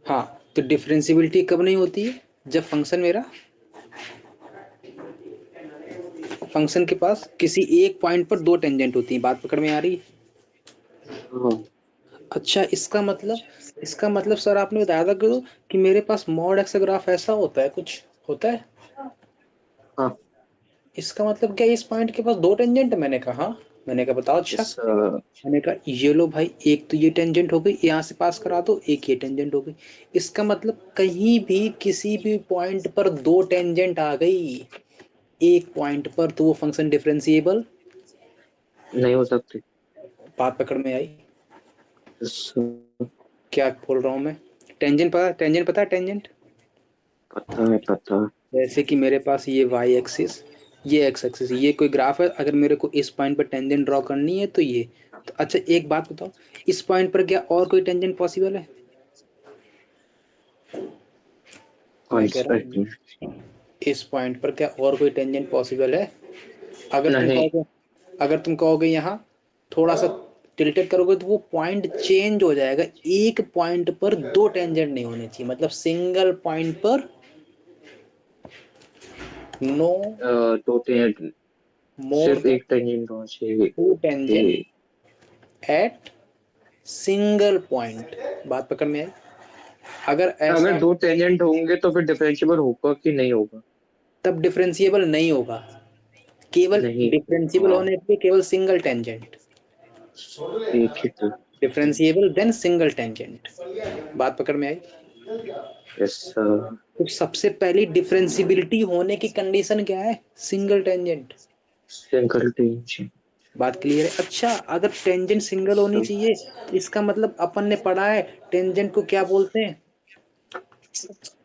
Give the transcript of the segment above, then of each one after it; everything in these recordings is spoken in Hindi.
हाँ, तो डिफरेंशियबिलिटी कब नहीं होती है? जब फंक्शन के पास किसी एक पॉइंट पर दो टेंजेंट होती हैं। बात पकड़ में आ रही है? हाँ अच्छा, इसका मतलब सर आपने बताया था कि मेरे पास मॉड एक्स ग्राफ ऐसा होता है, कुछ होता है। हाँ। इसका मतलब क्या इस पॉइंट के पास दो टेंजेंट है? मैंने कहा हाँ। मैंने कहा बताओ। अच्छा, इस मैंने कहा ये लो भाई, एक तो ये टेंजेंट हो गई, यहाँ से पास करा दो, एक ये टेंजेंट हो गई। इसका मतलब कहीं भी किसी भी पॉइंट पर दो टेंजेंट आ गई एक पॉइंट पर, तो वो फंक्शन डिफरेंशिएबल। नहीं हो सकती। बात पकड़ में आई? इस क्या बोल रहा हूँ मैं? टेंजेंट पता है टेंजेंट? पता है, पता है। जैसे कि मेरे पास ये वाई एक्सिस, ये एक्स एक्सिस, ये कोई ग्राफ है, अगर मेरे को इस पॉइंट पर टेंजेंट ड्रॉ करनी है तो ये। तो अच्छा, एक बात बताओ, इस पॉइंट पर क्या और कोई टेंजेंट पॉसिबल है? कोई मैं कह रहा एक्सपेक्ट हूँ, नहीं। इस पॉइंट पर क्या और कोई टेंजेंट पॉसिबल है? अगर तुम नहीं। कहोगे अगर तुम कहोगे यहाँ थोड़ा सा टिल्टेड करोगे तो वो पॉइंट चेंज हो जाएगा। एक पॉइंट पर दो टेंजेंट नहीं होने चाहिए, मतलब सिंगल पॉइंट पर नो दो टेंजेंट, मोर सिर्फ देन एक टेंजेंट होना चाहिए। टू टेंजेंट ये एट सिंगल पॉइंट। बात पकड़ में आई? अगर अगर ऐसा, दो टेंजेंट होंगे तो फिर डिफरेंशिएबल होगा कि नहीं होगा? तब डिफरेंशिएबल नहीं होगा। केवल नहीं डिफरेंशिएबल होगा। होने पे केवल सिंगल टेंजेंट एक ही तो। Differentiable then single tangent. बात पकड़ में आई? यस। तो सबसे पहली डिफरेंशिएबिलिटी होने की कंडीशन क्या है? Single tangent. Single tangent. बात क्लियर है? अच्छा, अगर टेंजेंट सिंगल होनी चाहिए तो इसका मतलब अपन ने पढ़ा है टेंजेंट को क्या बोलते हैं।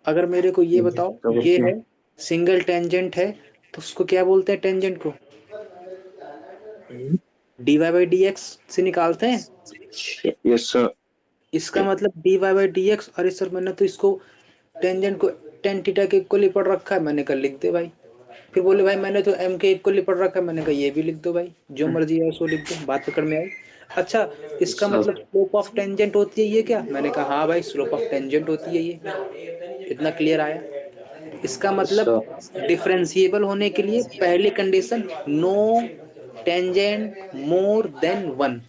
अगर मेरे को ये बताओ, तो ये बोलते है हैं। सिंगल टेंजेंट है, तो उसको क्या बोलते हैं टेंजेंट को? D y by d x से निकालते हैं। Yes sir. इसका मतलब d y by d x. अरे सर, मैंने तो इसको टेंजेंट को टेन थीटा के इक्वल ही पढ़ रखा है। मैंने कहा लिख दे भाई। फिर बोले भाई मैंने तो एम के इक्वल ही पढ़ रखा है। मैंने कहा ये भी लिख दो भाई, जो मर्जी है उसको लिख दो। बात पकड़ में आई? अच्छा, इसका मतलब स्लोप ऑफ टेंजेंट होती है ये क्या? मैंने कहा हाँ भाई, स्लोप ऑफ टेंजेंट होती है ये। इतना क्लियर आया? इसका मतलब डिफरेंशिएबल होने के लिए पहली condition, no tangent more than one.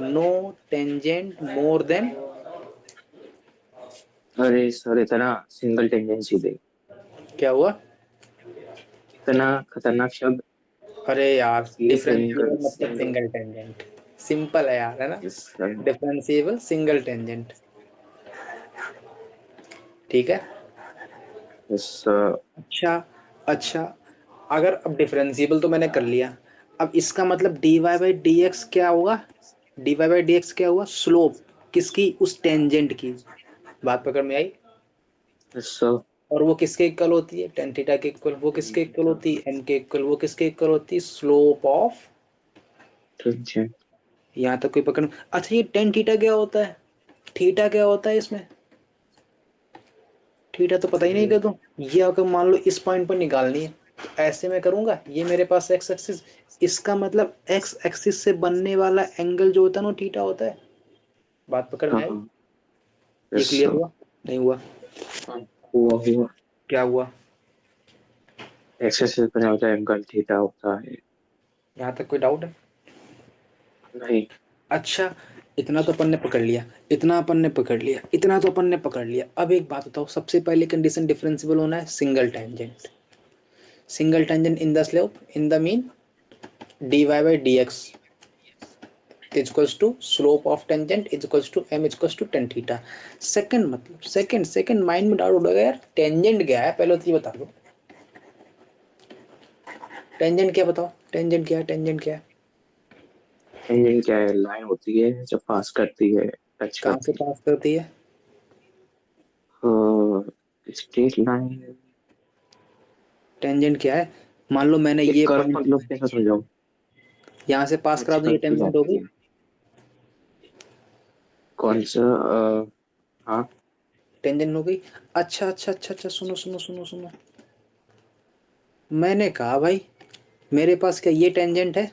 No tangent more than. अरे सर, इतना सिंगल टेंडेंसी दे, क्या हुआ? इतना खतरनाक शब्द। अरे यार, ये सिंगल डिफरेंशिएबल मतलब सिंगल। Single tangent. सिंपल है यार, है ना? Yes sir. Differentiable single tangent. ठीक है। Yes sir. अच्छा, अच्छा, अगर अब डिफरेंशिएबल तो मैंने कर लिया, अब इसका मतलब d y by d x क्या होगा? D y by d x क्या हुआ? स्लोप किसकी? उस टेंजेंट की। बात पकड़ में आई? Yes sir. और वो किसके इक्वल होती है? टेन थीटा के इक्वल। वो किसके इक्वल होती है? एम के इक्वल। वो किसके इक्वल होती है? Slope of. टेंजेंट। यहाँ तक कोई पकड़? अच्छा, ये टेन थीटा क्या होता है? थीटा क्या होता है इसमें? थीटा तो पता ही नहीं कर दूं। ये अगर मान लो इस पॉइंट पर निकालनी है तो ऐसे मैं करूंगा, ये मेरे पास एक्स एक्सिस, इसका मतलब एक्स एक्सिस से बनने वाला एंगल जो होता है ना, थीटा होता है। बात पकड़ में हाँ आई? हाँ। ये यस क्लियर सर। हुआ? नहीं हुआ? हाँ, हुआ हुआ। क्या हुआ? एक्सेस बना होता है, एंगल थीटा होता है। यहाँ तक कोई डाउट है? नहीं। अच्छा, इतना तो अपन ने पकड़ लिया, इतना अपन ने पकड़ लिया, इतना तो अपन ने पकड़ लिया। अब एक बात बताओ, सबसे पहले कंडीशन डिफरेंशिएबल होना है single tangent. Single tangent in the slope, in the mean, d y by d x is equals to slope of tangent is equals to m is equals to tan theta. Second मतलब, सेकंड माइंड में डाउट उठेगा यार, टेंजेंट क्या है पहले तो ये बता दो। टेंजेंट क्या? बताओ टेंजेंट क्या है? टेंजेंट क्या है? टेंजेंट क्या है? लाइन होती है जो पास करती है, टच कहाँ से करती पास करती है? है। Straight line. टेंजेंट क्या है? मान लो मैंने एक ये कर्व, पॉइंट मतलब कैसा समझाऊं? यहाँ से पास टच करा दूं, ये करती टेंजेंट जाती होगी। है। कौन सा हाँ। टेंजेंट हो गई। अच्छा अच्छा अच्छा अच्छा, सुनो सुनो सुनो सुनो, मैंने कहा भाई मेरे पास क्या ये टेंजेंट है?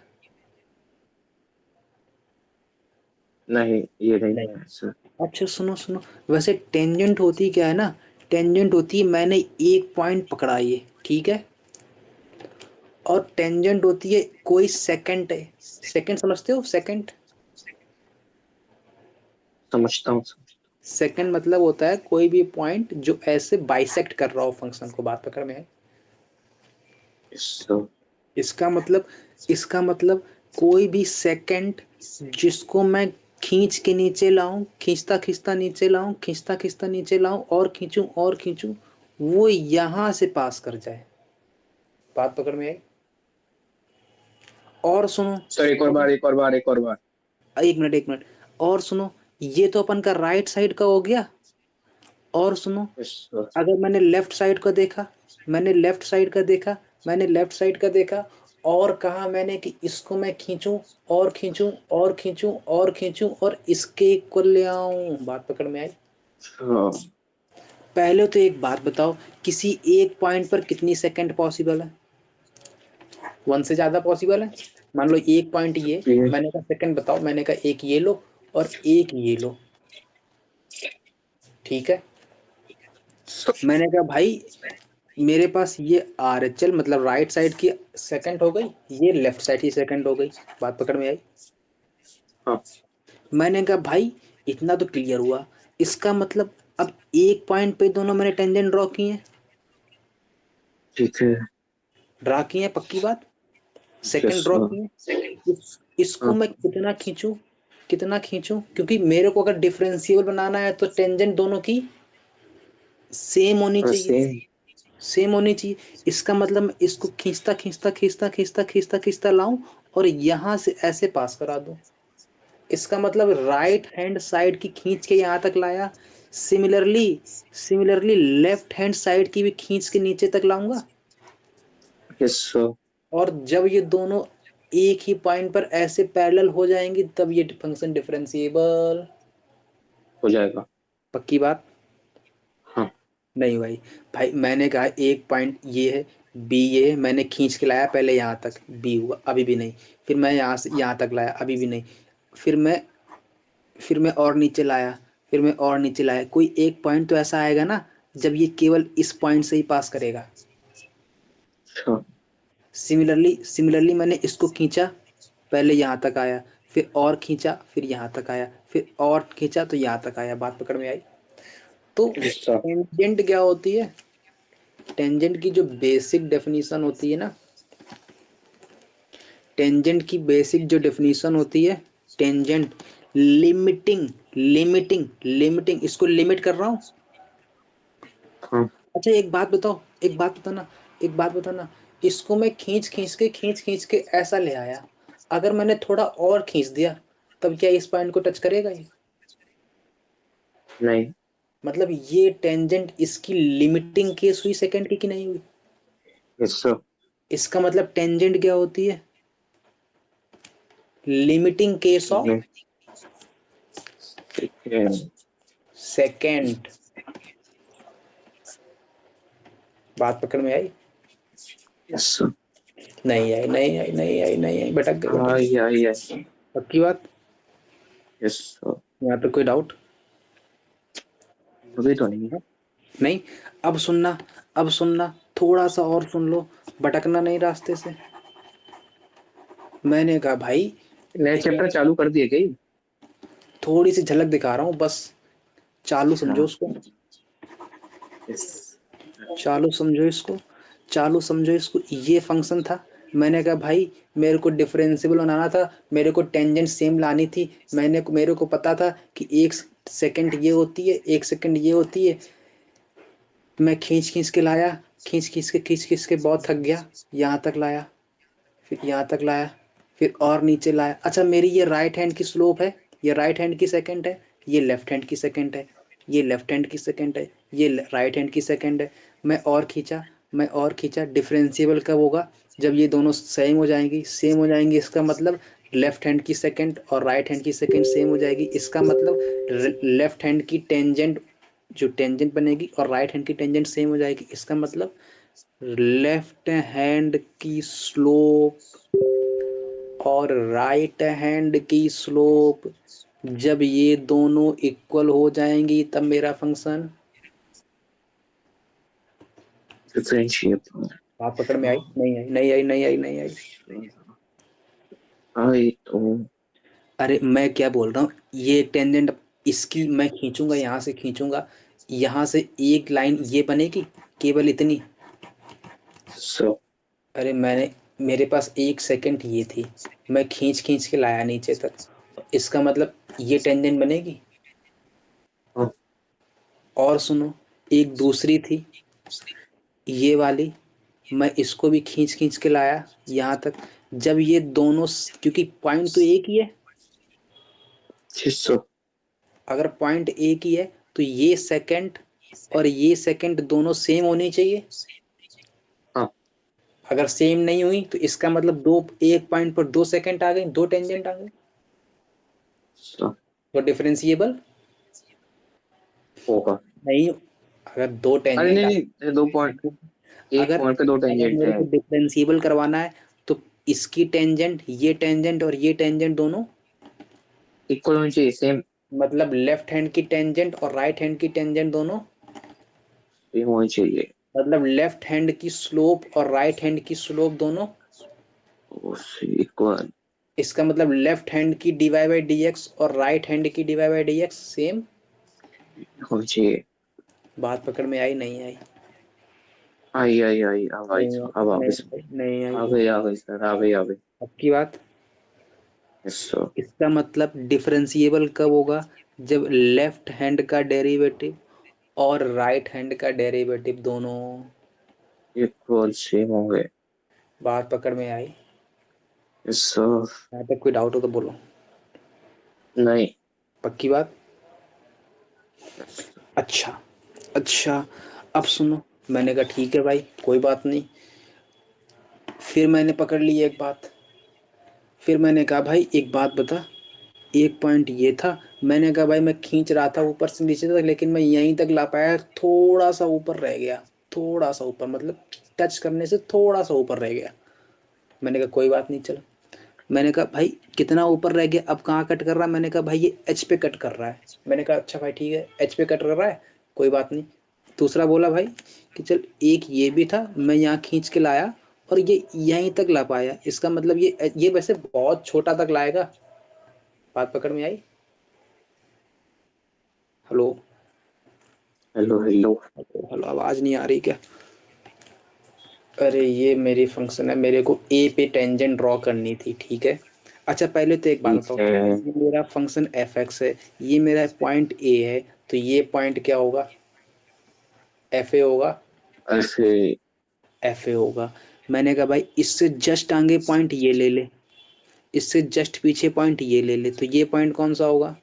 नहीं, ये नहीं नहीं। है सर। अच्छा सुनो सुनो, वैसे टेंजेंट होती क्या है ना, टेंजेंट होती है मैंने एक पॉइंट पकड़ा ये, ठीक है, और टेंजेंट होती है कोई सेकंड है, सेकंड समझते हो, सेकंड, समझता हूँ सर। सेकंड मतलब होता है कोई भी पॉइंट जो ऐसे बाइसेक्ट कर रहा हो फंक्शन को, बात पकड़ में है। Yes sir. इसका मतलब, इसका मतलब कोई भी सेकंड जिसको मैं खींच के नीचे लाऊं, खींचता खींचता नीचे लाऊं, खींचता खींचता नीचे लाऊं और खींचूं, वो यहां से पास कर जाए, बात पकड़ में आई। और सुनो, सर एक और बार, एक और बार, एक और बार। एक मिनट एक मिनट, और सुनो, ये तो अपन का राइट साइड का हो गया। और सुनो, यस सर। अगर मैंने लेफ्ट साइड का देखा, मैंने लेफ्ट साइड का देखा, मैंने लेफ्ट साइड का देखा, और कहा मैंने कि इसको मैं खींचूं और खींचूं और खींचूं और खींचूं और इसके इक्वल ले आऊं, बात पकड़ में आई। हाँ। पहले तो एक बात बताओ, किसी एक पॉइंट पर कितनी सेकंड पॉसिबल है? वन से ज्यादा पॉसिबल है। मान लो एक पॉइंट ये, ये मैंने कहा सेकंड बताओ, मैंने कहा एक ये लो और एक ये लो, ठीक है। मैंने कहा भाई मेरे पास ये आर एच एल मतलब राइट साइड की सेकंड हो गई, ये लेफ्ट साइड की सेकंड हो गई, बात पकड़ में आई। हाँ मैंने कहा भाई इतना तो क्लियर हुआ, इसका मतलब अब एक पॉइंट पे दोनों मैंने टेंजेंट ड्रॉ किए हैं, ठीक है। ड्रा किए हैं, पक्की बात, यस सेकंड ड्रॉ सर। किए हैं। इसको हाँ। मैं कितना खींचूं, कितना खींचूं, क्योंकि मेरे को अगर डिफरेंशियल बनाना है तो टेंजेंट दोनों की सेम होनी चाहिए, सेम। सेम होनी चाहिए। इसका मतलब मैं इसको खींचता खींचता खींचता खींचता खींचता खींचता लाऊं और यहां से ऐसे पास करा दूं, इसका मतलब राइट हैंड साइड की खींच के यहाँ तक लाया, similarly, similarly left hand side की भी खींच के नीचे तक लाऊंगा, यस सर। और जब ये दोनों एक ही पॉइंट पर ऐसे पैरेलल हो जाएंगे तब ये फंक्शन डिफरेंशिएबल, हो जाएगा। पक्की बात। हाँ। नहीं भाई, भाई मैंने कहा एक पॉइंट ये है, बी ये है, मैंने खींच के लाया पहले यहाँ तक, बी हुआ अभी भी नहीं, फिर मैं यहाँ से यहाँ तक लाया अभी भी नहीं, फिर मैं, फिर मैं और नीचे लाया, फिर मैं और नीचे लाया, कोई एक पॉइंट तो ऐसा आएगा ना जब ये केवल इस पॉइंट से ही पास करेगा। अच्छा। सिमिलरली, सिमिलरली मैंने इसको खींचा, पहले यहाँ तक आया, फिर और खींचा, फिर यहाँ तक आया, फिर और खींचा तो यहाँ तक आया, बात पकड़ में आई। तो यस सर। टेंजेंट क्या होती है, टेंजेंट की जो बेसिक डेफिनेशन होती है ना, टेंजेंट की बेसिक जो डेफिनेशन होती है, टेंजेंट लिमिटिंग, लिमिटिंग, लिमिटिंग, इसको लिमिट कर रहा हूँ। हाँ। अच्छा एक बात बताओ, एक बात बताना, एक बात बताना, इसको मैं खींच खींच के ऐसा ले आया, अगर मैंने थोड़ा और खींच दिया तब क्या इस पॉइंट को टच करेगा ये? नहीं। मतलब ये टेंजेंट इसकी लिमिटिंग केस हुई सेकंड की कि नहीं हुई? Yes sir. इसका मतलब टेंजेंट क्या होती है, लिमिटिंग केस ऑफ नहीं। ठीक है। सेकंड, बात पकड़ में आई। Yes sir. नहीं आई नहीं आई नहीं आई नहीं आई, भटक गए भटक हाँ, गए, ये। पक्की बात, यस सर। यहाँ पे कोई डाउट अभी तो नहीं है। नहीं? अब सुनना, अब सुनना, थोड़ा सा और सुन लो, भटकना नहीं रास्ते से। मैंने कहा भाई नए चैप्टर चालू कर दिए गई। थोड़ी सी झलक दिखा रहा हूँ बस, चालू अच्छा। समझो उसको, यस। चालू समझो इसको, चालू समझो इसको, ये फंक्शन था। मैंने कहा भाई मेरे को डिफरेंशियल बनाना था, मेरे को टेंजेंट सेम लानी थी, मेरे को पता था कि एक सेकंड ये होती है, एक सेकंड ये होती है, मैं खींच खींच के लाया, खींच खींच के बहुत थक गया, यहाँ तक लाया, फिर यहाँ तक लाया, फिर और नीचे लाया। अच्छा मेरी ये राइट हैंड की स्लोप है, ये राइट हैंड की सेकंड है, ये लेफ्ट हैंड की सेकंड है, ये लेफ्ट हैंड की सेकंड है, ये राइट हैंड की सेकंड है। मैं और खींचा, मैं और खींचा, डिफरेंशिएबल कब होगा, जब ये दोनों सेम हो जाएंगी, सेम हो जाएंगी, इसका मतलब लेफ्ट हैंड की सेकंड और राइट हैंड की सेकंड सेम हो जाएगी, इसका मतलब लेफ्ट हैंड की टेंजेंट, जो टेंजेंट बनेगी और राइट हैंड की टेंजेंट सेम हो जाएगी, इसका मतलब लेफ्ट हैंड की स्लोप और राइट हैंड की स्लोप जब ये दोनों इक्वल हो जाएंगी तब मेरा फंक्शन। डिफरेंशिएट। बात पकड़ में आई नहीं आई नहीं आई नहीं आई नहीं आई। आई तो अरे मैं क्या बोल रहा हूँ, ये टेंजेंट इसकी मैं खींचूंगा, यहाँ से खींचूंगा, यहाँ से एक लाइन ये बनेगी केवल इतनी। सब अरे मैंने, मेरे पास 1 सेकंड ये थी, मैं खींच खींच के लाया नीचे तक, इसका मतलब ये टेंजेंट बनेगी। और सुनो, एक दूसरी थी ये वाली, मैं इसको भी खींच खींच के लाया यहाँ तक। जब ये दोनों क्योंकि पॉइंट तो एक ही है, 600। अगर पॉइंट एक ही है तो ये सेकंड और ये सेकंड दोनों सेम होनी चाहिए। हाँ अगर सेम नहीं हुई तो इसका मतलब दो, एक पॉइंट पर 2 सेकंड आ गए, 2 टेंजेंट आ गए, सब तो डिफरेंशिएबल होगा। नहीं। अगर दो अरे टेंजेंट नहीं आ, नहीं, ये 2 पॉइंट, एक अगर पॉइंट पे 2 टेंजेंट मेरे है। को डिफरेंशिएबल करवाना है तो इसकी टेंजेंट, ये टेंजेंट और ये टेंजेंट दोनों, इक्वल होनी चाहिए, सेम मतलब लेफ्ट हैंड की टेंजेंट और राइट हैंड की टेंजेंट दोनों, सेम होनी चाहिए। मतलब लेफ्ट हैंड की स्लोप और राइट हैंड की स्लोप दोनों, इक्वल इसका मतलब लेफ्ट हैंड की डीवाई बाई डी एक्स और राइट हैंड की d y by d x same. होनी चाहिए। बात पकड़ में आई नहीं आई? आई आई आई, अब आई, नहीं अब आ नहीं गई सर। नहीं आई। आ गई सर, आ गई आ गई। अब की बात, यस सर। इसका मतलब डिफरेंशिएबल कब होगा, जब लेफ्ट हैंड का डेरिवेटिव और राइट हैंड का डेरिवेटिव दोनों। इक्वल सेम हो गए। बात पकड़ में आई? Yes sir. यहाँ तक कोई डाउट हो तो बोलो। नहीं। पक्की बात? Yes sir. अच्छा, अच्छा, अब सुनो, मैंने कहा ठीक है भाई कोई बात नहीं। फिर मैंने पकड़ ली एक बात, फिर मैंने कहा भाई एक बात बता, एक पॉइंट ये था, मैंने कहा भाई मैं खींच रहा था ऊपर से नीचे तक, लेकिन मैं यहीं तक ला पाया, थोड़ा सा ऊपर रह गया, थोड़ा सा ऊपर, मतलब टच करने से थोड़ा सा ऊपर रह गया। मैंने कहा कोई बात नहीं चल। मैंने कहा भाई कितना ऊपर रह गया, अब कहाँ कट कर रहा है, मैंने कहा भाई ये एच पे कट कर रहा है। मैंने कहा अच्छा भाई ठीक है, एच पे कट कर रहा है, कोई बात नहीं। दूसरा बोला भाई कि चल एक ये भी था, मैं यहाँ खींच के लाया और ये यहीं तक ला पाया, इसका मतलब ये वैसे बहुत छोटा तक लाएगा। बात पकड़ में आई? हेलो? Hello hello. हेलो, आवाज नहीं आ रही क्या? अरे ये मेरी फंक्शन है, मेरे को ए पे टेंजेंट ड्रॉ करनी थी, ठीक है। अच्छा पहले तो एक बात ठीक बताओ, है। ये मेरा फंक्शन एफ एक्स है, ये मेरा पॉइंट ए है, तो ये पॉइंट क्या होगा, एफ ए होगा, ऐसे एफ ए होगा। मैंने कहा भाई इससे जस्ट आगे पॉइंट ये ले ले, इससे जस्ट पीछे पॉइंट ये ले ले, तो ये पॉइंट कौन सा होगा,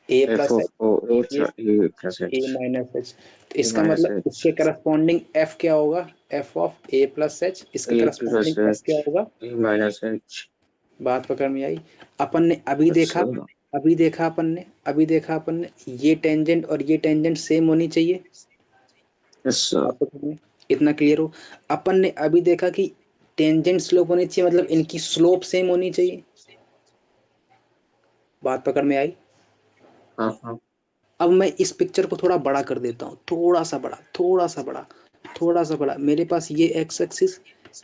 A F plus of H, ओ ए ये प्लस ए एच। Minus H. तो ए इसका माइनस मतलब एच। इसके करस्पॉन्डिंग एफ क्या होगा, F of A plus H, इसके ए प्लस करस्पॉन्डिंग एफ एच। क्या होगा। ए माइनस एच। बात पकड़ में आई? अपन ने अभी यस देखा, सर। अपन ने ये टेंजेंट और ये टेंजेंट सेम होनी चाहिए। Yes sir. बात पकड़ में, इतना क्लियर हो? अपन ने अभी देखा कि टेंजेंट स्लोप होनी चाहिए, मतलब इनकी स्लोप सेम होनी चाहिए। बात पकड़ में आई? हाँ हाँ। अब मैं इस पिक्चर को थोड़ा बड़ा कर देता हूँ, थोड़ा सा बड़ा, थोड़ा सा बड़ा, थोड़ा सा बड़ा। मेरे पास ये एक्स एक्सिस,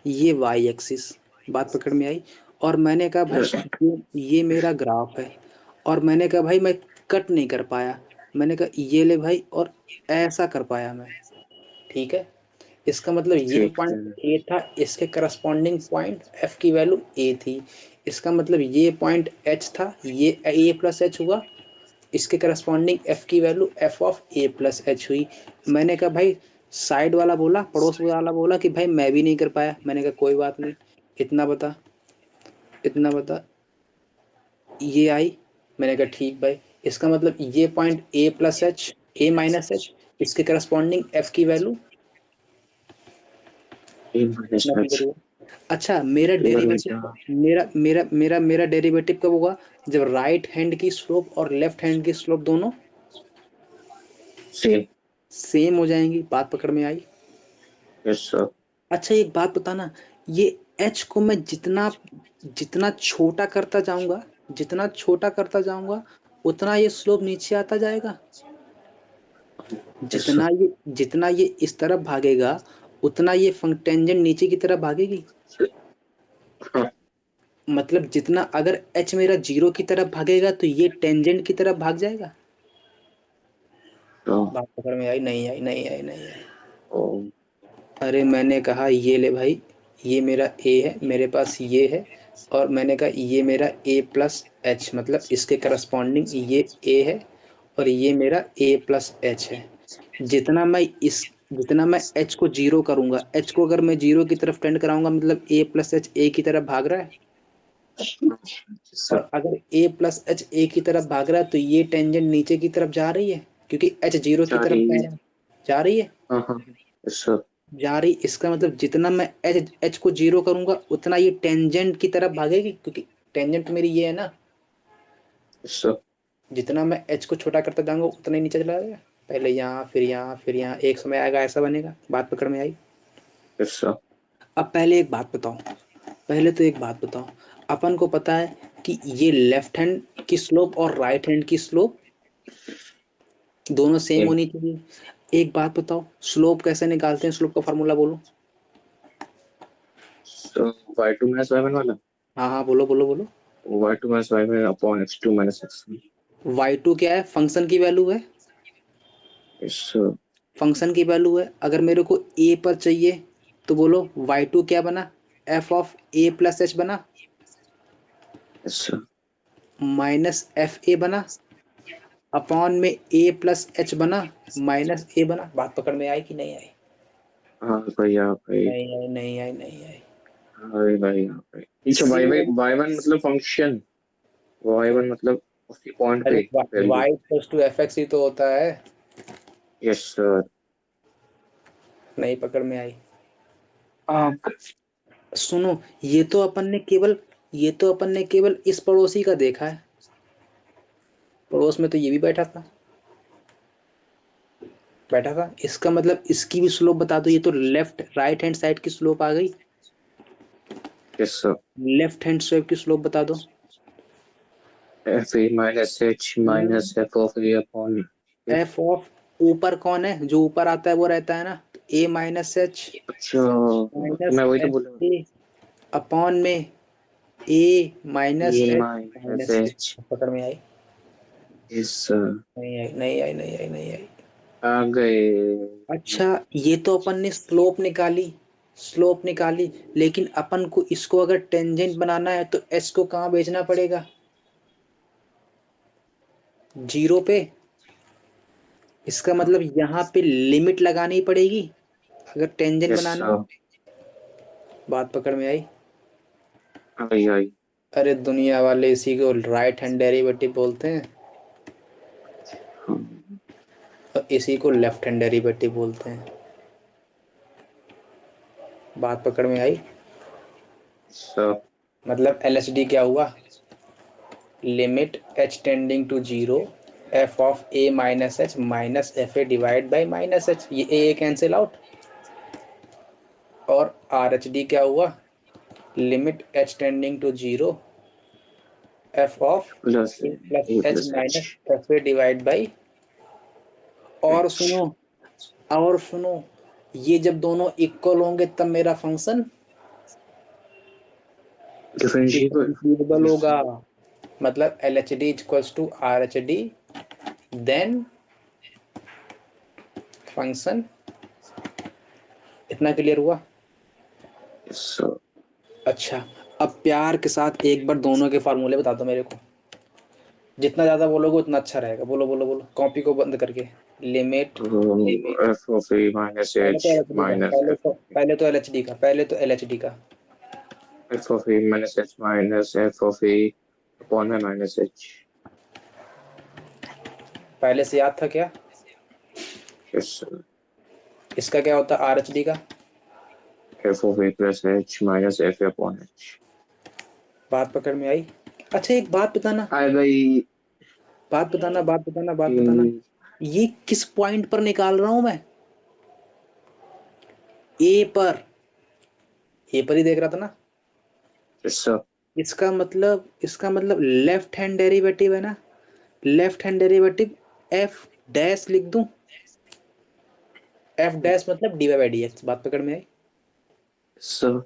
ये वाई एक्सिस। बात पकड़ में आई? और मैंने कहा भाई यस। ये मेरा ग्राफ है, और मैंने कहा भाई मैं कट नहीं कर पाया, मैंने कहा ये ले भाई, और ऐसा कर पाया मैं, ठीक है। इसका मतलब ये ठीक है। पॉइंट ए था, इसके करस्पॉन्डिंग पॉइंट एफ की वैल्यू ए थी। इसका मतलब ये पॉइंट एच था, ये ए प्लस एच हुआ, इसके करस्पॉन्डिंग एफ की value F of A plus H हुई। मैंने कहा भाई, साइड वाला बोला, पड़ोस वाला बोला कि भाई मैं भी नहीं कर पाया, मैंने कहा कोई बात नहीं, इतना बता, इतना बता, ये आई। मैंने कहा ठीक भाई, इसका मतलब ये point A plus H, A minus H, इसके करस्पॉन्डिंग एफ की वैल्यू, ए माइनस इतना एच। क्लियर हुआ? अच्छा मेरा क्लियर हो डेरिवेटिव, गया। मेरा डेरिवेटिव कब होगा, जब राइट हैंड की स्लोप और लेफ्ट हैंड की स्लोप दोनों सेम। सेम हो जाएंगी। बात पकड़ में आई? Yes sir. अच्छा एक बात बताना, ये एच को मैं जितना जितना छोटा करता जाऊंगा, जितना छोटा करता जाऊंगा उतना ये स्लोप नीचे आता जाएगा। yes sir. जितना ये इस तरफ भागेगा उतना ये टेंजेंट नीचे की तरफ भागेगी। हाँ, मतलब जितना अगर h मेरा 0 की तरफ भागेगा तो ये टेंजेंट की तरफ भाग जाएगा। तो बात पकड़ में आई? नहीं आई, नहीं आई, नहीं आई। ओ, अरे मैंने कहा ये ले भाई, ये मेरा a है, मेरे पास ये है, और मैंने कहा ये मेरा a प्लस एच, मतलब इसके करस्पॉन्डिंग ये a है और ये मेरा a प्लस एच है। जितना मैं h को 0 करूंगा, h को अगर मैं 0 की तरफ टेंड कराऊंगा मतलब a प्लस एच a की तरफ भाग रहा है, सर और अगर a प्लस एच a की तरफ भाग रहा है तो ये टेंजेंट नीचे की तरफ जा रही है क्योंकि h 0 की तरफ चारी, जा रही है। हाँ हाँ yes sir. जा रही, इसका मतलब जितना मैं एच को 0 करूंगा उतना ये टेंजेंट की तरफ भागेगी क्योंकि टेंजेंट मेरी ये है ना। Yes sir. जितना मैं एच को छोटा करता जाऊंगा उतना ही नीचे चला जाएगा, पहले यहाँ फिर यहाँ फिर यहाँ, एक समय आएगा ऐसा बनेगा। बात पकड़ में आई? Yes sir. अब पहले एक बात बताओ, पहले तो एक बात बताओ, अपन को पता है कि ये लेफ्ट हैंड की स्लोप और राइट हैंड की स्लोप दोनों सेम Yeah. होनी चाहिए। एक बात बताओ, स्लोप कैसे निकालते हैं? स्लोप का फार्मूला बोलो। So y2 minus y1 वाला, हाँ हाँ बोलो बोलो बोलो। y2 minus y1 upon x2 minus x1. y2 क्या है? फंक्शन की वैल्यू है। Yes sir. फंक्शन की वैल्यू है। अगर मेरे को a पर चाहिए तो बोलो y2 क्या बना? f of a plus H बना, Yes sir. Minus F A बना, अपॉन में a प्लस एच बना, माइनस a बना। बात पकड़ में आई कि नहीं आई? हाँ भाई नहीं आई, नहीं आई, नहीं आई। हाँ भाई अच्छा Similarly, y1 मतलब फंक्शन, y1 मतलब उसकी पॉइंट अरे पे value. y equals to F X ही तो होता है। Yes sir. नहीं पकड़ में आई? आप सुनो, ये तो अपन ने केवल इस पड़ोसी का देखा है, पड़ोस में तो ये भी बैठा था। इसका मतलब इसकी भी स्लोप बता दो। ये तो लेफ्ट राइट हैंड साइड की स्लोप आ गई। Yes sir. Left hand side की स्लोप बता दो। F A minus H minus F of A upon. F of ऊपर कौन है? जो ऊपर आता है वो रहता है ना, ए माइनस एच अच्छा, माइनस मैं वही तो एफ बोलूँ. ए अपॉन में A minus A H minus minus A. H. पकड़ में आई? Yes sir. नहीं आई, नहीं आई, नहीं आई, नहीं आई। आ गए. अच्छा, ये तो अपन ने स्लोप निकाली, लेकिन अपन को इसको अगर टेंजेंट बनाना है तो एस को कहाँ भेजना पड़ेगा? 0 पे। इसका मतलब यहाँ पे लिमिट लगानी पड़ेगी अगर टेंजेंट यस बनाना सर. है। बात पकड़ में आई? आई. अरे दुनिया वाले इसी को राइट हैंड डेरिवेटिव बोलते हैं हाँ और इसी को लेफ्ट हैंड डेरिवेटिव बोलते हैं। बात पकड़ में आई? सर. मतलब एलएचडी क्या हुआ? Limit H tending to 0 f of A minus H minus F A divide by minus h, ये ए कैंसिल आउट। और आर एच डी क्या हुआ? Limit H tending to 0 f of plus a plus A h plus H. Minus F A divide by. और एच सुनो, और सुनो, ये जब दोनों इक्वल होंगे तब मेरा फंक्शन डिफरेंशिएबल. डिफरेंशिएबल यस होगा। सर. मतलब L H D equals to R H D, then function. इतना क्लियर हुआ? Yes sir. अच्छा, अब प्यार के साथ एक बार दोनों के फार्मूले बता दो मेरे को। जितना ज़्यादा बोलोगे उतना अच्छा रहेगा। बोलो बोलो बोलो, कॉपी को बंद करके। Limit, F of A minus H minus F of A. पहले तो एल एच डी का, पहले तो एल एच डी का। F of A minus H minus F of A upon में माइनस एच. पहले से याद था क्या? Yes sir. इसका क्या होता है आर एच डी का? F of A plus H minus F upon H. बात पकड़ में आई? अच्छा एक बात बताना, आ गई. बात बताना, ये किस पॉइंट पर निकाल रहा हूं मैं? ए पर, ए पर ही देख रहा था ना। Yes sir. इसका मतलब लेफ्ट हैंड डेरिवेटिव है ना, left hand derivative f dash लिख दूं, एफ डैश मतलब d y by d x, बात पकड़ में आई। सर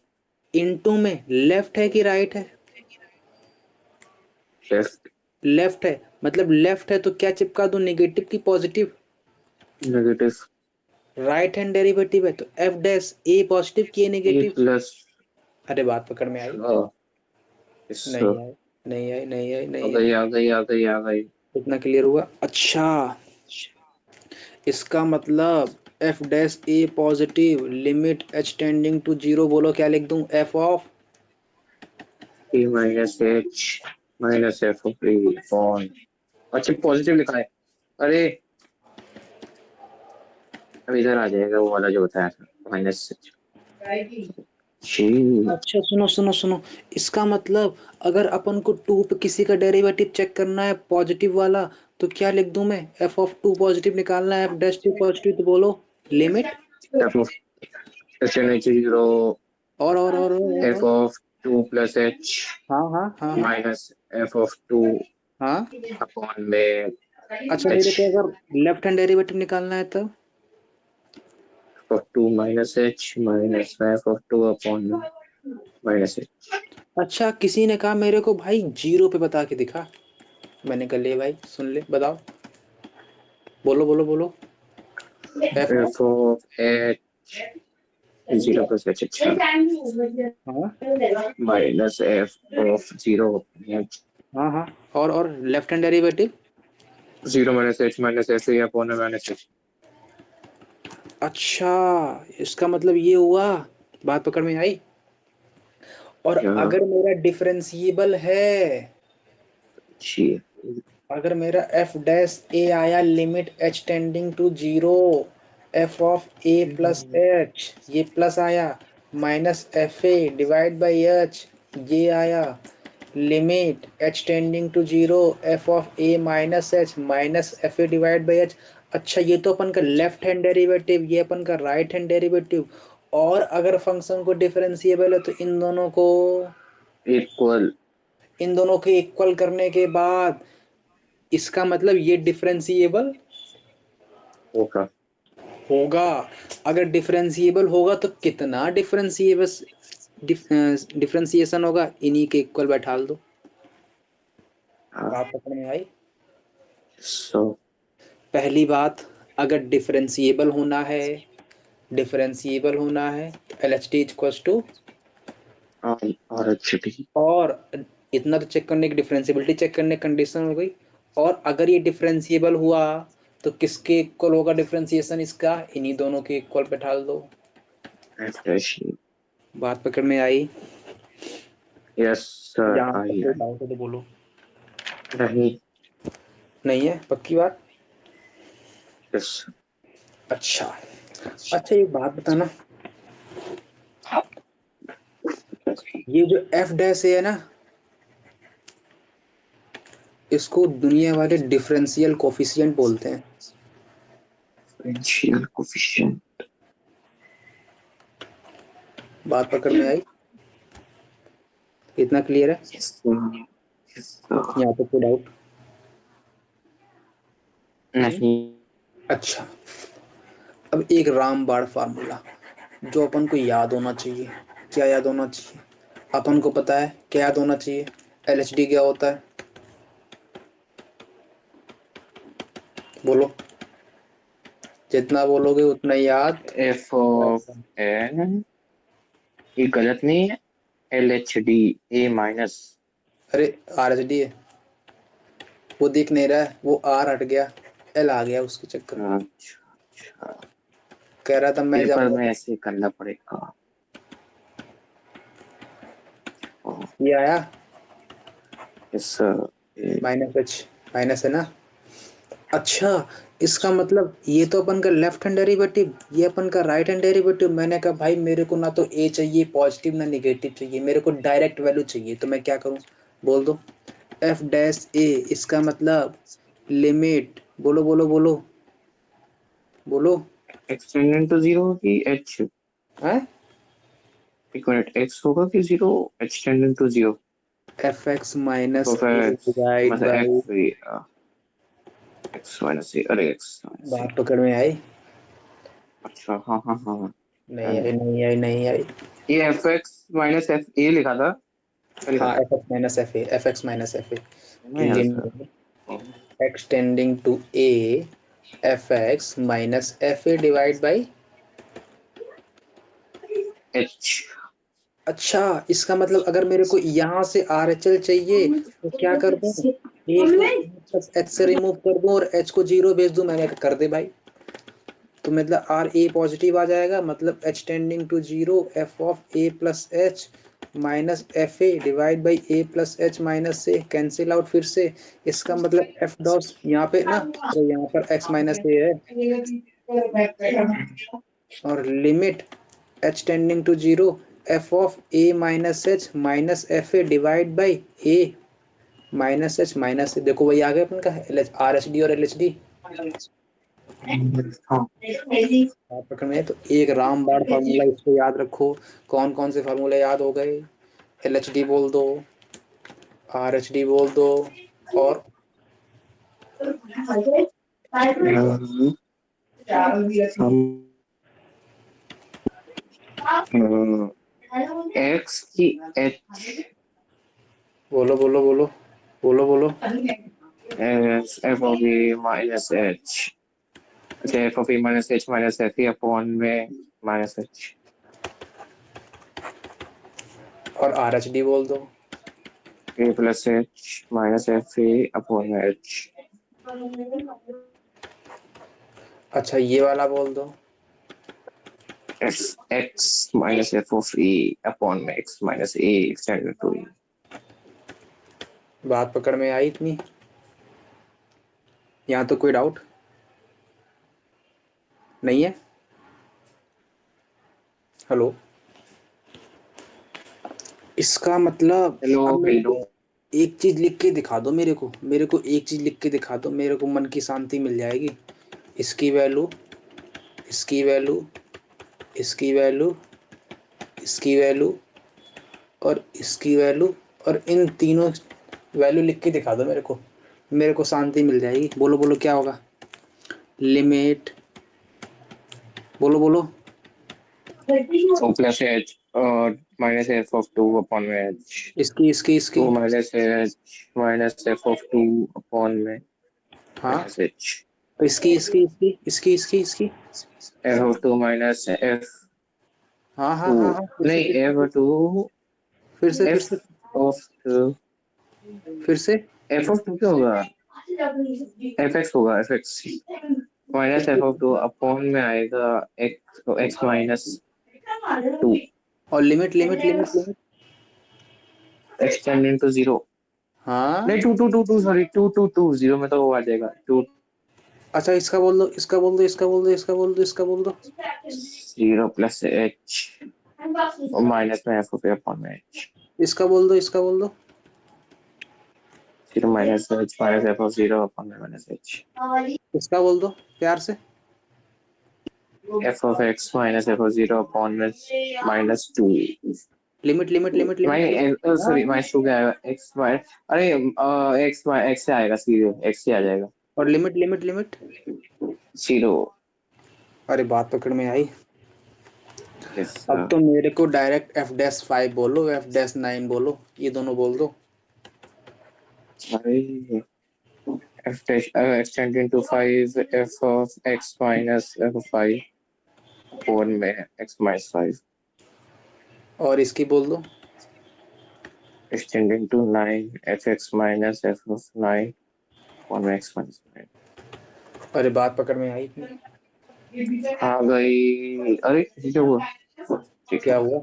इनटू में लेफ्ट है कि राइट है? लेफ्ट लेफ्ट है, मतलब लेफ्ट है तो क्या चिपका दूं, नेगेटिव की positive? Negative right hand derivative है तो एफ डैश ए पॉजिटिव की ए नेगेटिव। प्लस अरे बात पकड़ में आई? सर नहीं आई, नहीं आई, नहीं आई, आ नहीं आई। गई आ गई आ गई आ गई। इतना क्लियर हुआ? अच्छा, इसका मतलब f dash a positive limit H tending to zero, बोलो क्या लिख दूं, f of A minus H minus F of A upon, अच्छा पॉजिटिव लिखा है। अरे अब इधर आ जाएगा वो वाला जो होता है माइनस एच। जी अच्छा सुनो सुनो सुनो, इसका मतलब अगर अपन को टू पे किसी का डेरिवेटिव चेक करना है पॉजिटिव वाला, तो क्या लिख दूं मैं, एफ ऑफ टू पॉजिटिव निकालना है, एफ डैश टू पॉजिटिव, तो बोलो limit. F of H N H zero और F of two plus H हाँ हाँ हाँ हाँ माइनस एफ ऑफ टू हाँ। अपॉन में अच्छा एच मेरे को अगर लेफ्ट हैंड डेरिवेटिव निकालना है तो? Of two minus H minus F of two upon minus H. अच्छा किसी ने कहा मेरे को भाई जीरो पे बता के दिखा, मैंने कहा ले भाई सुन ले, बताओ, बोलो बोलो बोलो। F of, F of H zero plus H, अच्छा हाँ minus F of zero H हाँ हाँ, और left hand derivative. Zero minus F A upon minus H. अच्छा इसका मतलब ये हुआ, बात पकड़ में आई। और क्या अगर मेरा डिफरेंशिएबल है, जी अगर मेरा एफ डैश ए आया limit H tending to zero, F of A plus h, ये प्लस आया, minus F A divide by h, ये आया, limit H tending to zero, F of A minus F A divide by h. अच्छा ये तो अपन का लेफ्ट हैंड डेरिवेटिव, ये अपन का राइट हैंड डेरिवेटिव। और अगर फंक्शन को डिफरेंशिएबल है तो इक्वल इन दोनों के इक्वल करने के बाद, इसका मतलब ये डिफरेंशिएबल होगा। होगा। अगर डिफरेंशिएबल होगा तो कितना डिफरेंशिएशन होगा, इन्हीं के इक्वल बैठा दो। बात समझ में आई? सो पहली बात, अगर डिफरेंशिएबल होना है L H T equals to, और एच डी और इतना तो चेक करने की डिफरेंशिएबिलिटी चेक करने की कंडीशन हो गई। और अगर ये डिफरेंशिएबल हुआ तो किसके इक्वल होगा डिफरेंशिएशन इसका, इन्हीं दोनों के इक्वल पे ढाल दो। F dash. बात पकड़ में आई? यस सर जहाँ तक आई कोई आई। डाउट है तो बोलो। नहीं नहीं है पक्की बात? यस अच्छा, अच्छा एक बात बताना, ये जो एफ डैश है ना, इसको दुनिया वाले डिफरेंशियल कोफिशिएंट बोलते हैं। Differential coefficient. बात पकड़ में आई? इतना क्लियर है? Yes sir. यहाँ पे कोई डाउट? नहीं अच्छा, अब एक रामबाण फार्मूला जो अपन को याद होना चाहिए। क्या याद होना चाहिए? अपन को पता है क्या याद होना चाहिए, एल एच डी क्या होता है, बोलो, जितना बोलोगे उतना याद। एफ ऑफ एन, ये गलत नहीं है, L H D A minus. अरे आर एच डी है, वो दिख नहीं रहा है, वो आर हट गया, एल आ गया उसके चक्कर में। अच्छा अच्छा, कह रहा था मैं पेपर जाऊंगा, में ऐसे करना पड़ेगा। ये आया yes sir. Minus H, minus है ना। अच्छा, इसका मतलब ये तो अपन का लेफ्ट हैंड डेरिवेटिव, ये अपन का राइट हैंड डेरिवेटिव। मैंने कहा भाई मेरे को ना तो ए चाहिए पॉजिटिव ना निगेटिव चाहिए, मेरे को डायरेक्ट वैल्यू चाहिए, तो मैं क्या करूं, बोल दो एफ डैश ए, इसका मतलब लिमिट, बोलो बोलो बोलो बोलो। एक्सटेंडेड टू जीरो की एच, है एक मिनट, एक्स होगा कि zero extended to zero. fx minus तो ए फिर डिवाइड मतलब बाई, एक्स माइनस सी, अरे एक्स माइनस सी। बात पकड़ में आई? अच्छा हाँ हाँ हाँ हाँ। नहीं आई, नहीं आई, नहीं आई। ये f x minus F a लिखा था, क्या लिखा हाँ, था? F x minus F a नहीं याद था। Limit extending to a f x minus F A divide by. H. अच्छा, इसका मतलब अगर मेरे को यहाँ से आर एच एल चाहिए तो क्या कर दूं? ए को प्लस एच से रिमूव कर दूं और एच को जीरो भेज दूं, मैंने कर दे भाई। तो मतलब आर ए पॉजिटिव आ जाएगा, मतलब h tending to zero F of A plus H minus F A divide by a plus H minus से कैंसिल आउट फिर से। इसका मतलब एफ डॉट यहाँ पे ना, तो यहाँ पर एक्स माइनस ए है और limit H tending to zero F of A minus H minus F A divide by A minus H minus A. देखो वही आ गया अपन का L H R H D और एल एच डी हाँ पकड़ में। तो एक रामबाण फार्मूला, इसको याद रखो। कौन कौन से फार्मूले याद हो गए? एल एच डी बोल दो, आर एच डी बोल दो, और एक्स की एच बोलो बोलो बोलो बोलो बोलो। F of A minus H, अच्छा F of A minus H minus F A upon में माइनस एच। और आर एच डी बोल दो। A plus H minus F A upon में एच। अच्छा, ये वाला बोल दो। F x minus F of A upon में X minus A extended to A. बात पकड़ में आई इतनी? यहाँ तो कोई डाउट नहीं है? हेलो, इसका मतलब हेलो अब मेरे हेलो। को एक चीज लिख के दिखा दो, मेरे को एक चीज लिख के दिखा दो, मेरे को मन की शांति मिल जाएगी। इसकी वैल्यू, इसकी वैल्यू, इसकी वैल्यू, इसकी वैल्यू और इसकी वैल्यू, और इन तीनों वैल्यू लिख के दिखा दो मेरे को शांति मिल जाएगी। बोलो बोलो क्या होगा? लिमिट, बोलो बोलो। टू प्लस एच और minus F of two upon में एच। इसकी इसकी इसकी। Two minus H minus F of two upon में हाँ, माइनस एच। तो इसकी इसकी इसकी इसकी इसकी इसकी। F of two minus f हाँ हाँ टू, हाँ हाँ, नहीं एफ टू फिर से फिर एफ से ऑफ टू, फिर से। एफ ऑफ टू क्या होगा? एफ एक्स होगा, f x minus F of two upon में आएगा एक्स, तो एक्स माइनस टू और limit limit limit limit. Extend into zero. हाँ, नहीं two two two two sorry two two two zero में तो वो आ जाएगा टू। अच्छा इसका बोल दो, इसका बोल दो, इसका बोल दो, इसका बोल दो, इसका बोल दो। जीरो प्लस एच और माइनस में एफ ऑफ ए अपॉन में एच। इसका बोल दो, इसका बोल दो। Zero minus H minus F of zero upon में माइनस एच। इसका बोल दो प्यार से। F of X minus F of zero upon में minus two. Limit limit limit limit limit. Sorry minus two क्या आएगा? एक्स माइनस, अरे एक्स एक्स से आएगा, सीधे एक्स से आ जाएगा। और लिमिट लिमिट लिमिट। जीरो। अरे बात पकड़ में आई। यस। अब तो मेरे को डायरेक्ट एफ डैश 5 बोलो, एफ डैश 9 बोलो, ये दोनों बोल दो। अरे F dash extend into 5 F of X minus F of 5 upon में एक्स माइनस 5 और इसकी बोल दो। extending to 9 fx minus f of 9 upon x minus 9। अरे बात पकड़ में आई इतनी? आ गई, अरे ये क्या हुआ? ठीक क्या है। हुआ?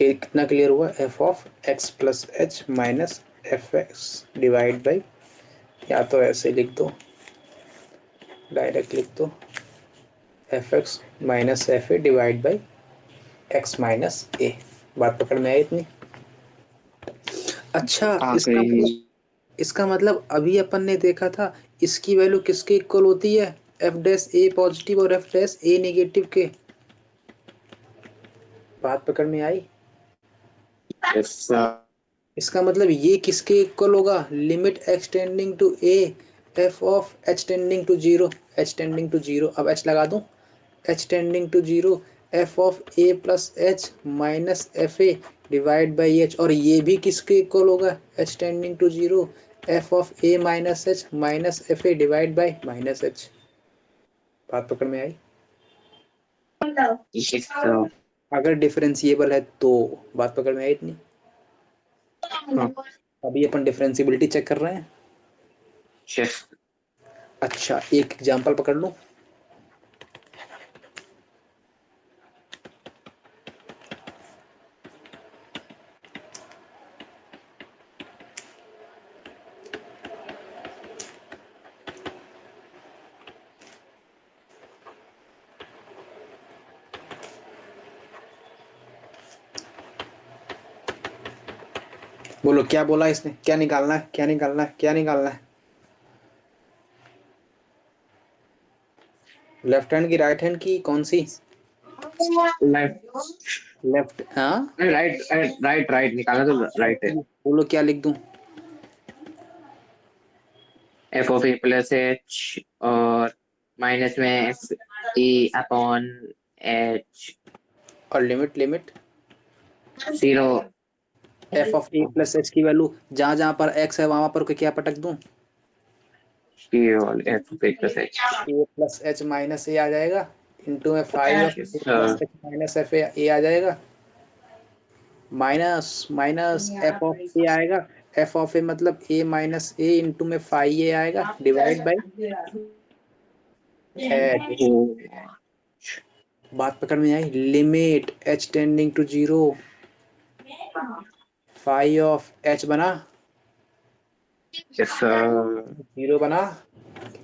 ये कितना क्लियर हुआ? F of X plus H minus F X divide by, या तो ऐसे लिख दो, डायरेक्ट लिख दो, F x minus F A divide by X minus A. बात पकड़ में आई इतनी? अच्छा, आ गई। इसका मतलब अभी अपन ने देखा था इसकी वैल्यू किसके इक्वल होती है? एफ डैश ए पॉजिटिव और एफ डैश ए नेगेटिव के। बात पकड़ में आई? yes sir. इसका मतलब ये किसके इक्वल होगा? Limit x tending to a f of h tending to 0, h tending to 0, अब h लगा दूं, h tending to 0 f of a plus h minus F A divide by h, और ये भी किसके इक्वल होगा? h tending to 0 f of a minus h minus F A divide by minus h। बात पकड़ में आई? yes sir. अगर डिफरेंशिएबल है तो बात पकड़ में आई इतनी? हाँ, अभी अपन डिफरेंशिएबिलिटी चेक कर रहे हैं। yes. अच्छा, एक एग्जांपल पकड़ लो। बोलो क्या बोला इसने? क्या निकालना है? क्या निकालना है? क्या निकालना है? लेफ्ट हैंड की राइट हैंड की कौन सी? Left. लेफ्ट। हाँ, राइट निकाला तो राइट है. बोलो क्या लिख दूं? f of a plus h और माइनस में e अपॉन h और limit 0 f of A plus H की वैल्यू जहां जहां पर एक्स है वहां पर क्या पटक दूं? केवल f of a plus h. A plus H minus A आ जाएगा, इंटू में 5 of A plus H minus F A आ जाएगा, minus minus F of A आएगा, एफ ऑफ ए मतलब ए माइनस ए इंटू में 5 ए आएगा डिवाइड बाई एच। बात पकड़ में आई? Limit H tending to 0 5 of H बना, yes sir. 0 बना,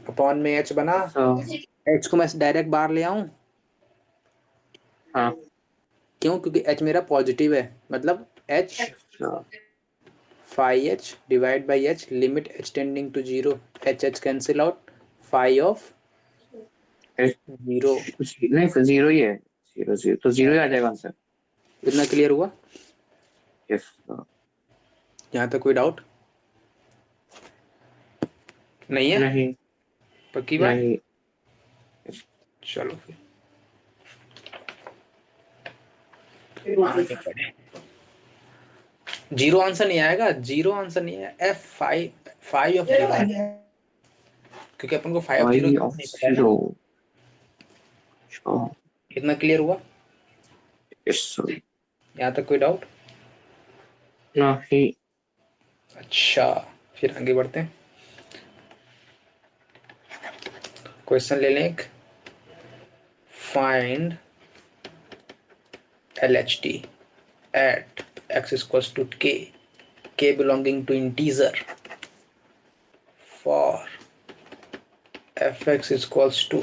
अपॉन में एच बना, so एच को मैं डायरेक्ट बाहर ले आऊं, हाँ क्यों? क्योंकि एच मेरा पॉजिटिव है, मतलब h so 5h divide by h, limit H tending to 0, h cancel out, 5 of 0। नहीं तो 0 ही है. 0 तो 0 ही आ जाएगा आंसर. इतना क्लियर हुआ? yes sir. यहाँ तक कोई डाउट नहीं है? नहीं पक्की बात? नहीं. चलो फिर जीरो आंसर नहीं आएगा, जीरो आंसर नहीं है, एफ 5 ऑफ 0, क्योंकि अपन को 5 ऑफ 0 5 of नहीं पता है ना। 0. sure. इतना क्लियर हुआ? yes sir. यहाँ तक कोई डाउट? नहीं. अच्छा, फिर आगे बढ़ते हैं। क्वेश्चन ले लें एक। Find LHT at x equals to k belonging to integer for fx equals to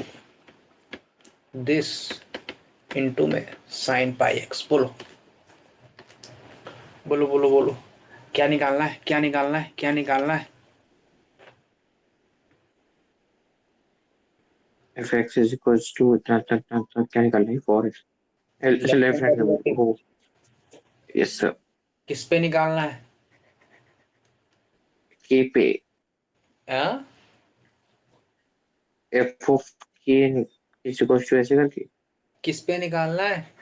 this into में sin pi x। बोलो बोलो बोलो बोलो, क्या निकालना है? क्या निकालना है? क्या निकालना है? fx is equals to क्या निकालना है? 4x. लेफ्ट हैंड में. oh yes sir. किस पे निकालना है? k पे. हाँ, f of k is equals to ऐसे करके किस पे निकालना है?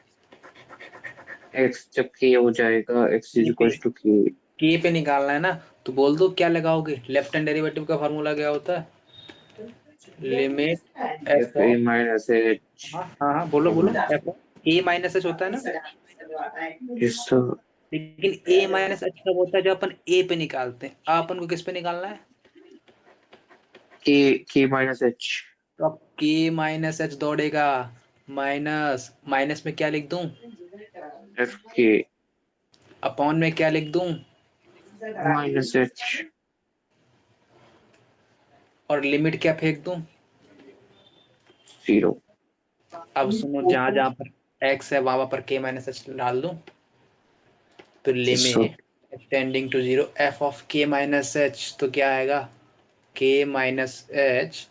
x जब k हो जाएगा x is equals to k. के पे निकालना है ना, तो बोल दो क्या लगाओगे? लेफ्ट हैंड डेरिवेटिव का फार्मूला क्या होता है? Limit F f a minus h. हाँ हाँ हाँ, बोलो बोलो, एफ ए माइनस एच होता है ना। yes sir. लेकिन ए माइनस एच कब होता है? जब अपन ए पे निकालते हैं। अपन को किस पे निकालना है? k minus h. तो अब के माइनस एच दौड़ेगा, माइनस माइनस में क्या लिख दूं? f k अपॉन में क्या लिख दूं? minus h. और लिमिट क्या फेंक दूं? 0. अब सुनो, जहां जहां पर x है वहां पर के माइनस एच डाल दूं, तो limit tending to 0 f of k minus H, तो क्या आएगा? के माइनस एच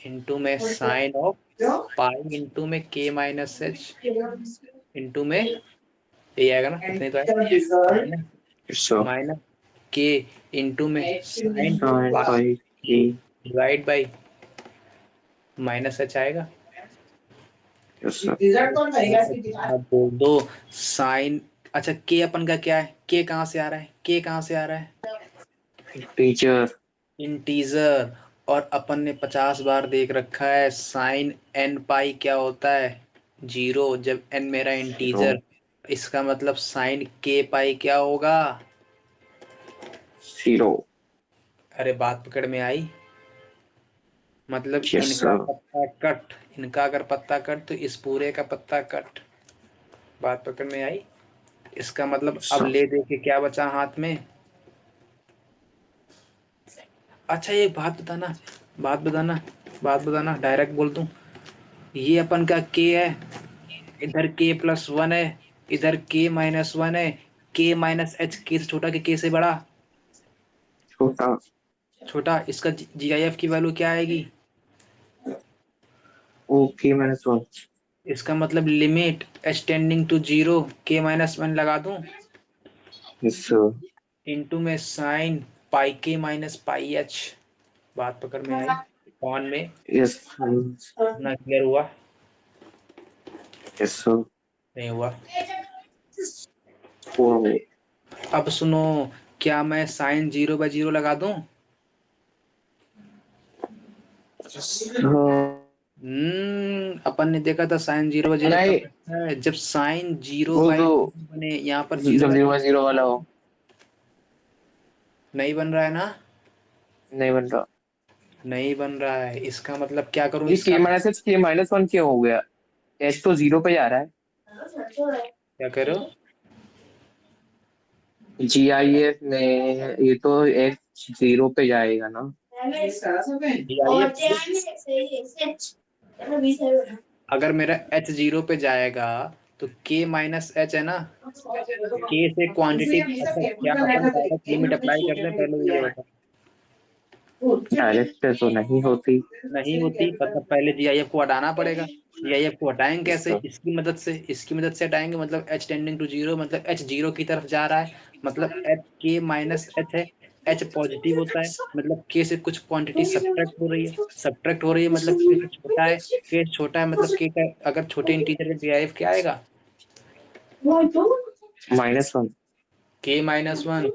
इंटू में साइन ऑफ पाई इंटू में के माइनस एच इंटू में ये आएगा ना, इतने तो आएगा So माइनस के इंटू में sine sin pi t. Divide by minus h आएगा। Yes sir. आप बोल दो साइन, अच्छा के अपन का क्या है, के कहाँ से आ रहा है, के कहाँ से आ रहा है, Teacher. इंटीजर। और अपन ने 50 बार देख रखा है साइन एन पाई क्या होता है, 0, जब एन मेरा इंटीजर। इसका मतलब साइन के पाई क्या होगा। 0. अरे बात पकड़ में आई, मतलब Yes इनका sir. पत्ता कट, इनका अगर पत्ता कट तो इस पूरे का पत्ता कट। बात पकड़ में आई। इसका मतलब अब So ले दे के क्या बचा हाथ में। अच्छा ये बात बताना डायरेक्ट बोल दूं, ये अपन का के है, इधर के प्लस वन है, इधर के माइनस वन है। के माइनस एच, के से छोटा कि के से बड़ा, छोटा. छोटा। इसका जी आई एफ की वैल्यू क्या आएगी। Okay minus 1. इसका मतलब लिमिट एच टेंडिंग टू 0 के माइनस वन लगा दूं Yes sir. इंटू में साइन पाई के माइनस पाई एच। बात पकड़ में आई। कौन में Yes sir. ना क्लियर हुआ, Yes sir. नहीं हुआ। 4 में. अब सुनो, क्या मैं साइन 0/0 लगा दूं। अपन ने देखा था साइन 0/0 कब नहीं, बनता है, जब साइन जीरो वो बाई तो बने, यहाँ पर जब 0 by 0 वाला हो. नहीं बन रहा है ना, नहीं बन रहा. नहीं बन रहा है। इसका मतलब क्या करूं ये इसका, के माइनस 1 क्यों हो गया? एच तो 0 पे ही आ रहा है. क्या करो। GIF में ये तो एच 0 पे जाएगा ना. अगर मेरा एच 0 पे जाएगा तो के माइनस एच है ना, के से क्वांटिटी। अच्छा क्या अपन डायरेक्ट लिमिट अप्लाई करते हैं, पहले ये बता। डायरेक्ट तो नहीं होती. नहीं होती, मतलब पहले जीआईएफ को हटाना पड़ेगा। जीआईएफ को हटाएंगे कैसे, इसका इसकी मदद से हटाएंगे। मतलब एच टेंडिंग टू 0, मतलब एच 0 की तरफ जा रहा है, मतलब एच के माइनस एच है। एच पॉजिटिव होता है, मतलब के से कुछ क्वांटिटी सब्ट्रैक्ट हो रही है, मतलब के से छोटा है। के छोटा है मतलब के का अगर छोटे इंटीजर का जीआईएफ क्या आएगा, -1. के-1।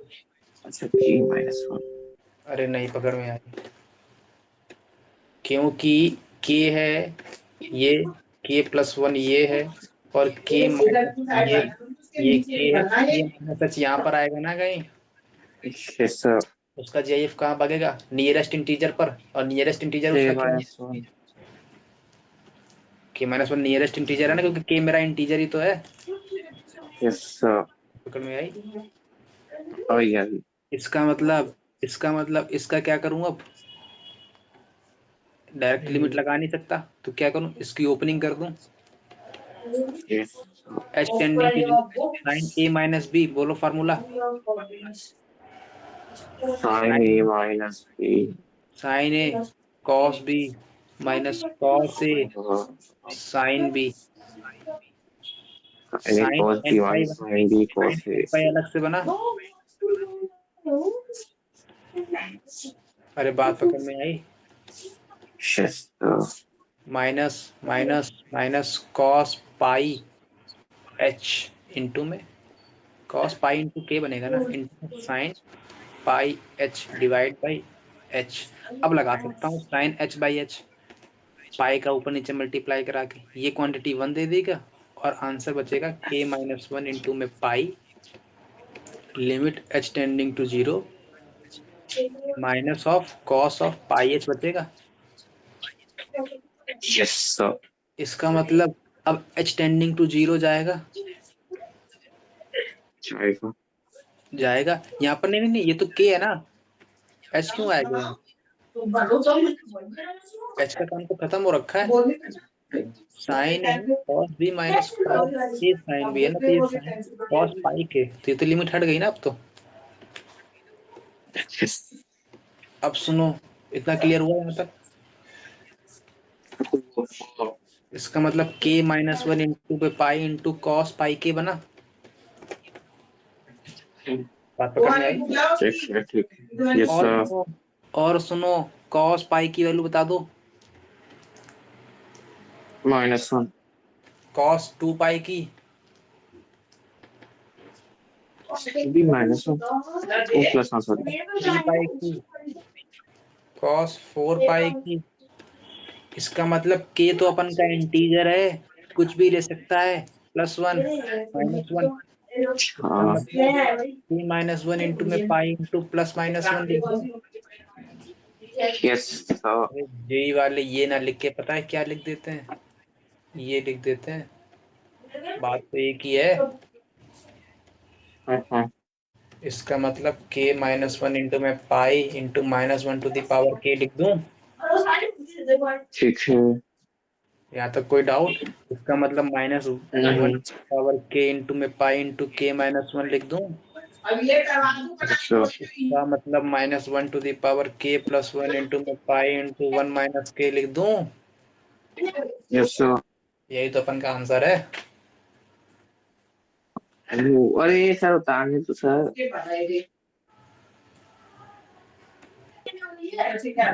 अच्छा, के -1. अरे नहीं पकड़ में आई, क्योंकि के है ये, k+1 ये है, और के माइनस ये के है, के माइनस एच यहाँ पर आएगा ना कहीं। Yes sir. उसका जीआईएफ कहाँ भागेगा, नियरेस्ट इंटीजर पर, और नियरेस्ट इंटीजर के उसका क्या है, -1. k-1 नियरेस्ट इंटीजर है ना, क्योंकि के मेरा इंटीजर ही तो है। Yes sir. पकड़ में आई। और यार. इसका मतलब इसका क्या करूँ अब, डायरेक्ट लिमिट लगा नहीं सकता, तो क्या करूँ, इसकी ओपनिंग कर दूं। Yes. H tending to sine A minus B, बोलो formula. sin A minus B. Sine A cos B minus cos A sine B. Sin A sine cos N B pi minus बना, sin B sine cos A. N pi अलग से बना। अरे बात पकड़ में आई। Yes sir. Minus minus minus cos pi H into में कॉस पाई इंटू के बनेगा ना, into sine pi H divide by H. अब लगा सकता हूँ साइन एच बाई एच, पाई का ऊपर नीचे मल्टीप्लाई करा के ये क्वांटिटी 1 दे देगा, और आंसर बचेगा k-1 इंटू में pi limit H tending to 0 minus of cos of pi h बचेगा। Yes sir. इसका मतलब अब एच टेंडिंग टू 0 जाएगा, जाएगा. जाएगा यहाँ पर। नहीं नहीं नहीं, ये तो के है ना, एच क्यों आएगा यहाँ, एच का काम तो खत्म हो रखा है। साइन है cos B minus cos A sine B है ना, तो ये साइन कॉस पाई के, तो ये तो लिमिट हट गई ना अब तो। Yes. अब सुनो, इतना क्लियर हुआ यहाँ तक। इसका मतलब k माइनस वन इंटू पे पाई इंटू कॉस पाई के बना। बात पकड़ में आई? ठीक यस और सर सुनो और सुनो, कॉस पाई की वैल्यू बता दो। -1 कॉस 2 पाई की, भी -1 ओ +1 सॉरी 3 पाई की, कॉस 4 पाई की। इसका मतलब k तो अपन का इंटीजर है, कुछ भी ले सकता है, +1 -1। इसका हाँ मतलब k माइनस वन इंटू में पाई इंटू +-1 लिख दूं। यस सर अरे जेई वाले ये ना लिख के पता है क्या लिख देते हैं, ये लिख देते हैं। बात तो एक ही है। हाँ इसका मतलब k माइनस वन इंटू में pi into -1 to the power k लिख दूं। ठीक है यहाँ तक कोई डाउट? इसका मतलब -1 पावर k इंटू में पाई इंटू k-1 लिख दूं। अच्छा इसका मतलब -1 to the power k +1 into में पाई इंटू 1 माइनस k लिख दूं। यस सर यही तो अपन का आंसर है। अरे सर उतारने तो सर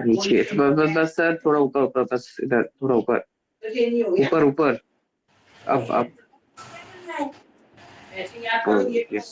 नीचे बस सर थोड़ा ऊपर ऊपर बस इधर थोड़ा ऊपर ऊपर ऊपर अब यस